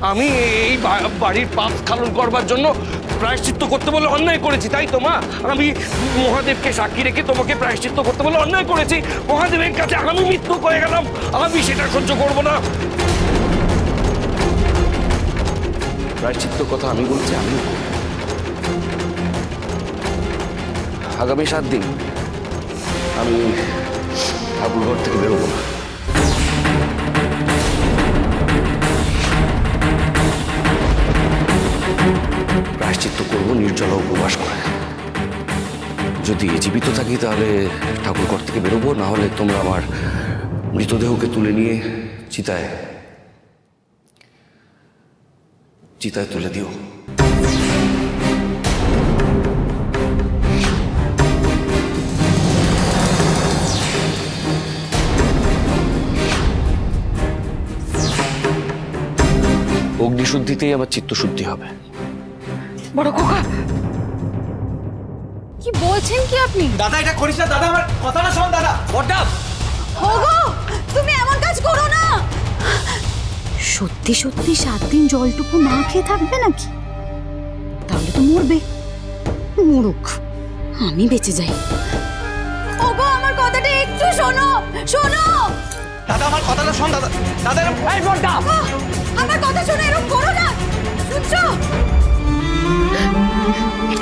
আমি এই বাড়ির পাপ স্খলন করবার জন্য প্রায়শ্চিত্ত করতে বলে অন্যায় করেছি, তাই তো মা? আমি মহাদেবকে সাক্ষী রেখে তোমাকে প্রায়শ্চিত্ত করতে বলে অন্যায় করেছি। মহাদেবের কাছে আমি মৃত্যু করে গেলাম, আমি সেটা সহ্য করব না। প্রায়শ্চিত্ত কথা আমি বলছি, আমি আগামী 7 দিন আমি ঠাকুরঘর থেকে বেরোবো না। প্রায়শ্চিত্ত করবো নির্জলা উপবাস করে। যদি জীবিত থাকি তাহলে ঠাকুরঘর থেকে বেরোবো, না হলে তোমরা আমার মৃতদেহকে তুলে নিয়ে চিতায় তুলে দিও। অগ্নিশুদ্ধিতেই আমার চিত্তশুদ্ধি হবে। বড় খোকা, কি বলছেন কি আপনি? দাদা এটা করিস না দাদা, আমার কথাটা শোন দাদা। ওটা ওগো, তুমি এমন কাজ করো না। সত্যি সত্যি 7 দিন জলটুকু না খেয়ে থাকবে নাকি? তাহলে তো মরবে। মরুক, আমি বেঁচে যাই। ওগো, আমার কথাটা একটু শোনো। দাদা আমার কথাটা শোন দাদা। দাদা এই বড়টা, আমার কথা শোনো, এরকম করো না। শুনছো?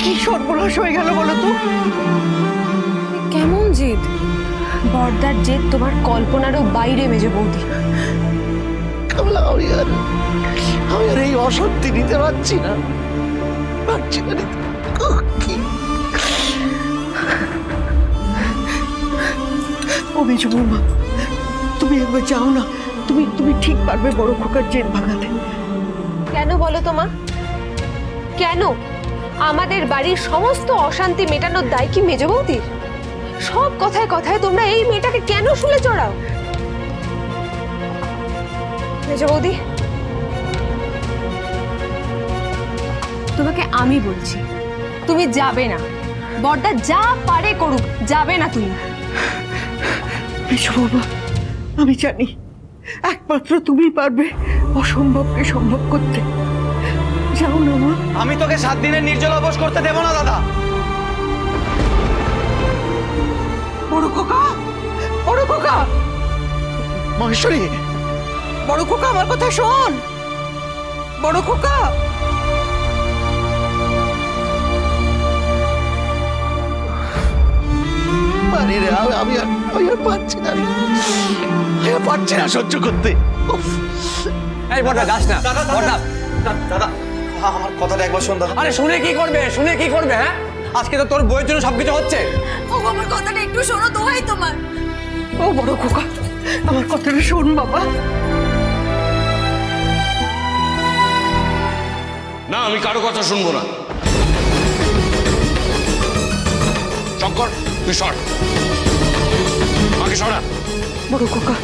কি সর্বনাশ হয়ে গেল বলো তো? কেমন জেদ? বর্দার জেদ তোমার কল্পনারও বাইরে, মেজো বৌদি। কমলা, আমি আর এই অশান্তি নিতে পারছি না। ও মেজো বৌমা, তুমি একবার যাও না। তুমি ঠিক পারবে বড় খোকার জেদ ভাঙাতে। কেন বলো তো মা? কেন? আমাদের বাড়ির সমস্ত অশান্তি মেটানোর দায় কি মেজো বৌদির? সব কথায় কথায় তোমরা এই মেয়েটাকে কেন শুলে চড়াও? মেজো বৌদি, তোমাকে আমি বলছি, তুমি যাবে না। বড়দা যা পারে করুক, যাবে না তুমি। মেজো বৌমা, আমি জানি একমাত্র তুমি পারবে অসম্ভবকে সম্ভব করতে। যাও না মা। আমি তোকে 7 দিনের নির্জলা উপবাস করতে দেব না দাদা। বড় খোকা, মহেশ্বরী, বড় খোকা, আমার কথা শোন। বড় খোকা, আরে রে, আমি আর পারছি না, পারছি না সহ্য করতে। এই বড়টা যাস না বড়টা। দাদা আমার কথাটা একবার শোন দাদা। আরে শুনে কি করবে হ্যাঁ? আজকে তো তোর বইয়ের জন্য সবকিছু হচ্ছে। ওগো, আমার কথাটা একটু শোনো, দোহাই তোমার। ও বড় খোকা, আমার কথাটা শোন বাবা। না, আমি কারো কথা শুনবো না। শঙ্কর, তুই সর, আমাকে সরা। বড় খোকা,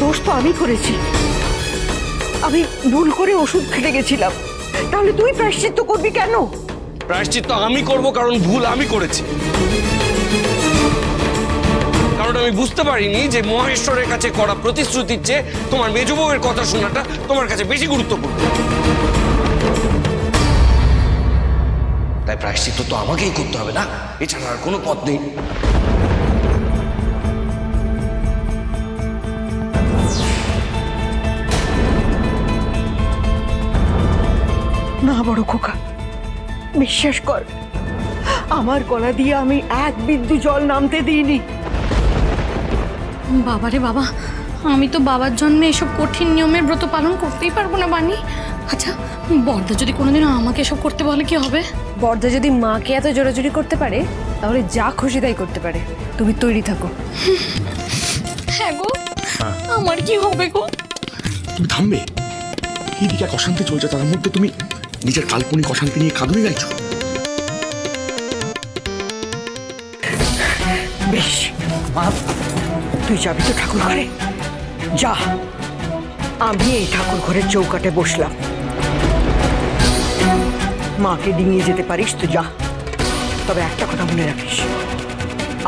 দোষ তো আমি করেছি। আমি ভুল করে ওষুধ খেতে গেছিলাম। তাহলে তুই প্রায়শ্চিত্ত করবি কেন? প্রায়শ্চিত্ত আমি করব কারণ ভুল আমি করেছি। কারণ আমি বুঝতে পারিনি যে মহেশ্বরের কাছে করা প্রতিশ্রুতির চেয়ে তোমার মেজ বউয়ের কথা শোনাটা তোমার কাছে বেশি গুরুত্বপূর্ণ। তাই প্রায়শ্চিত্ত তো আমাকেই করতে হবে না, এছাড়া আর কোনো পথ নেই। না বড় খোকা, বিশ্বাস কর, আমার গলা দিয়ে আমি এক বিন্দু জল নামতে দিইনি। বাবারে বাবা, আমি তো বাবার জন্মে এসব কঠিন নিয়মের ব্রত পালন করতেই পারবো না বানি। আচ্ছা, বড়দা যদি কোনোদিন আমাকে এসব করতে বলে কি হবে? বড়দা যদি মাকে এত জোরাজুরি করতে পারে, তাহলে যা খুশি তাই করতে পারে। তুমি তৈরি থাকো। হ্যাঁ গো, আমার কি হবে গো? তুমি থামবে? এইদিকে এক অশান্তি চলছে, তার মধ্যে তুমি নিজের কাল্পনিক অশান্তি নিয়ে কাঁদুনি গাইছো। বেশ, তুই যাবি তো ঠাকুর ঘরে? যা, আমি এই ঠাকুর ঘরের চৌকাটে বসলাম। মাকে ডিঙিয়ে যেতে পারিস তো যা। তবে একটা কথা মনে রাখিস,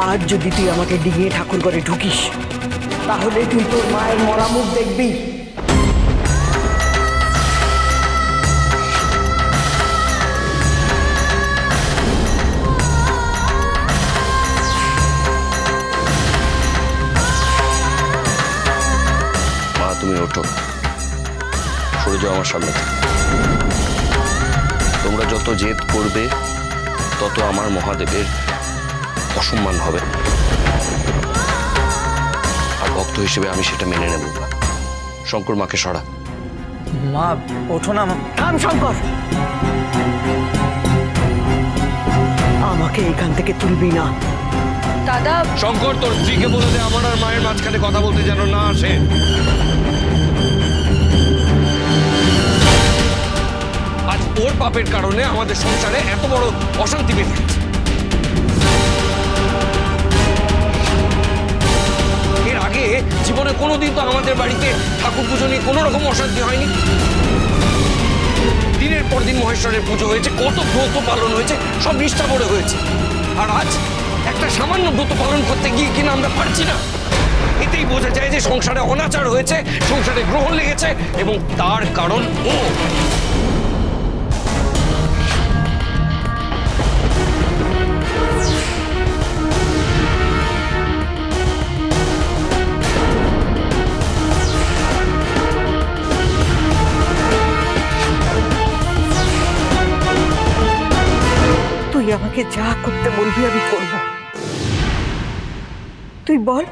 আজ যদি তুই আমাকে ডিঙিয়ে ঠাকুর ঘরে ঢুকিস, তাহলে তুই তোর মায়ের মরা মুখ দেখবি। সরে যাও আমার সামনে থেকে। তোমরা যত জেদ করবে তত আমার মহাদেবের অসম্মান হবে, আর ভক্ত হিসেবে আমি সেটা মেনে নেব না। শঙ্কর, মাকে সরা। মা ওঠো না মা। থাম শঙ্কর, আমাকে এখান থেকে তুলবি না। দাদা, শঙ্কর, তোর স্ত্রীকে বলে দে আমার আর মায়ের মাঝখানে কথা বলতে যেন না আসে। আজ ওর পাপের কারণে আমাদের সংসারে এত বড় অশান্তি বেঁধে গেছে। এর আগে জীবনে কোনোদিন তো আমাদের বাড়িতে ঠাকুর পুজো নিয়ে কোনো রকম অশান্তি হয়নি। দিনের পর দিন মহেশ্বরের পুজো হয়েছে, কত ব্রত পালন হয়েছে, সব নিষ্ঠা করে হয়েছে। আর আজ একটা সামান্য ব্রত পালন করতে গিয়ে কিনা আমরা পারছি না। এতেই বোঝা যায় যে সংসারে অনাচার হয়েছে, সংসারে গ্রহণ লেগেছে, এবং তার কারণ ও। তুই আমাকে যা করতে বলবি আমি করব। তুই বল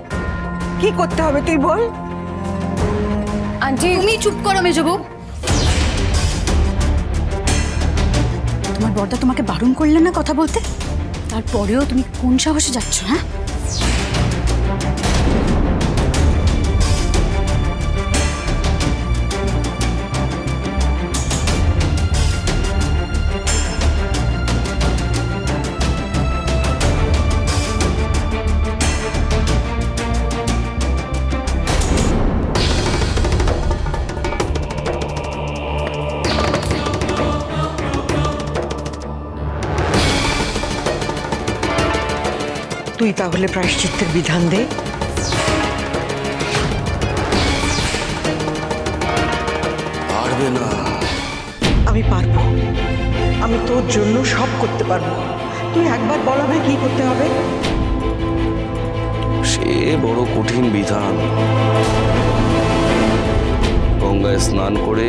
কি করতে হবে, তুই বল। আন্টি তুমি চুপ করো মেজবউ। তোমার বড়দা তোমাকে বারণ করলেন না কথা বলতে? তারপরেও তুমি কোন সাহসে যাচ্ছ? হ্যাঁ, তুই তাহলে প্রায়শ্চিত্তের বিধান দে। পারবে না। আমি পারবো, আমি তোর জন্য সব করতে পারবো। তুই একবার বল আমায় কি করতে হবে। সে বড় কঠিন বিধান। গঙ্গায় স্নান করে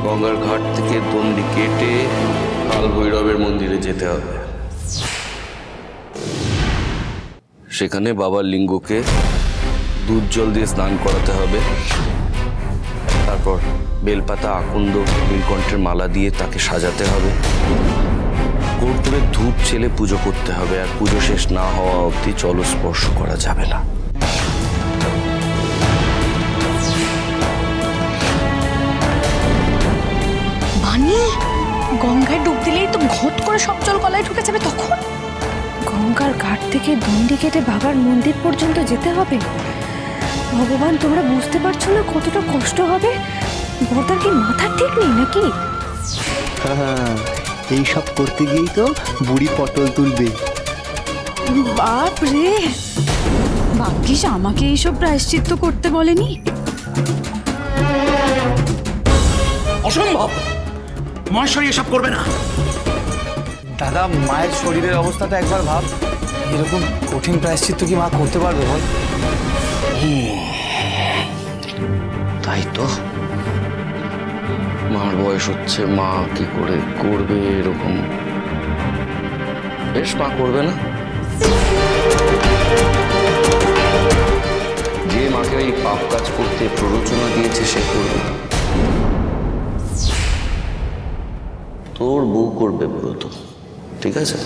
গঙ্গার ঘাট থেকে দণ্ডি কেটে কাল ভৈরবের মন্দিরে যেতে হবে। সেখানে বাবার লিঙ্গকে দুধ জল দিয়ে স্নান করাতে হবে। তারপর বেলপাতা, আকন্দ, নীলকণ্ঠের মালা দিয়ে তাকে সাজাতে হবে। কর্পূরের ধূপ ছেলে পুজো করতে হবে, আর পুজো শেষ না হওয়া অবধি জলস্পর্শ করা যাবে না। বানি, গঙ্গায় ডুব দিলেই তো ঘট করে সব জল গলায় ঢুকে যাবে। তখন গঙ্গার ঘাট থেকে দণ্ডি কেটে বাবার মন্দির পর্যন্ত যেতে হবে। ভগবান, তোমরা বুঝতে পারছো না কতটা কষ্ট হবে? বর্দার কি মাথার ঠিক নেই নাকি? এই সব করতে গিয়েই তো বুড়ি পটল তুলবে। বাপ রে, ভাগ্যিস আমাকে এইসব প্রায়শ্চিত্ত করতে বলেনি। অসম্ভব, মহেশ্বরী এসব করবে না। দাদা, মায়ের শরীরের অবস্থাটা একবার ভাব। এরকম কঠিন প্রায়শ্চিত্ত কি মা করতে পারবে বল? তাই তো, মার বয়স হচ্ছে, মা কি করে করবে এরকম? বেশ, মা করবে না। যে মাকে এই পাপ কাজ করতে প্ররোচনা দিয়েছে সে করবে। তোর বউ করবে ব্রত, ঠিক আছে?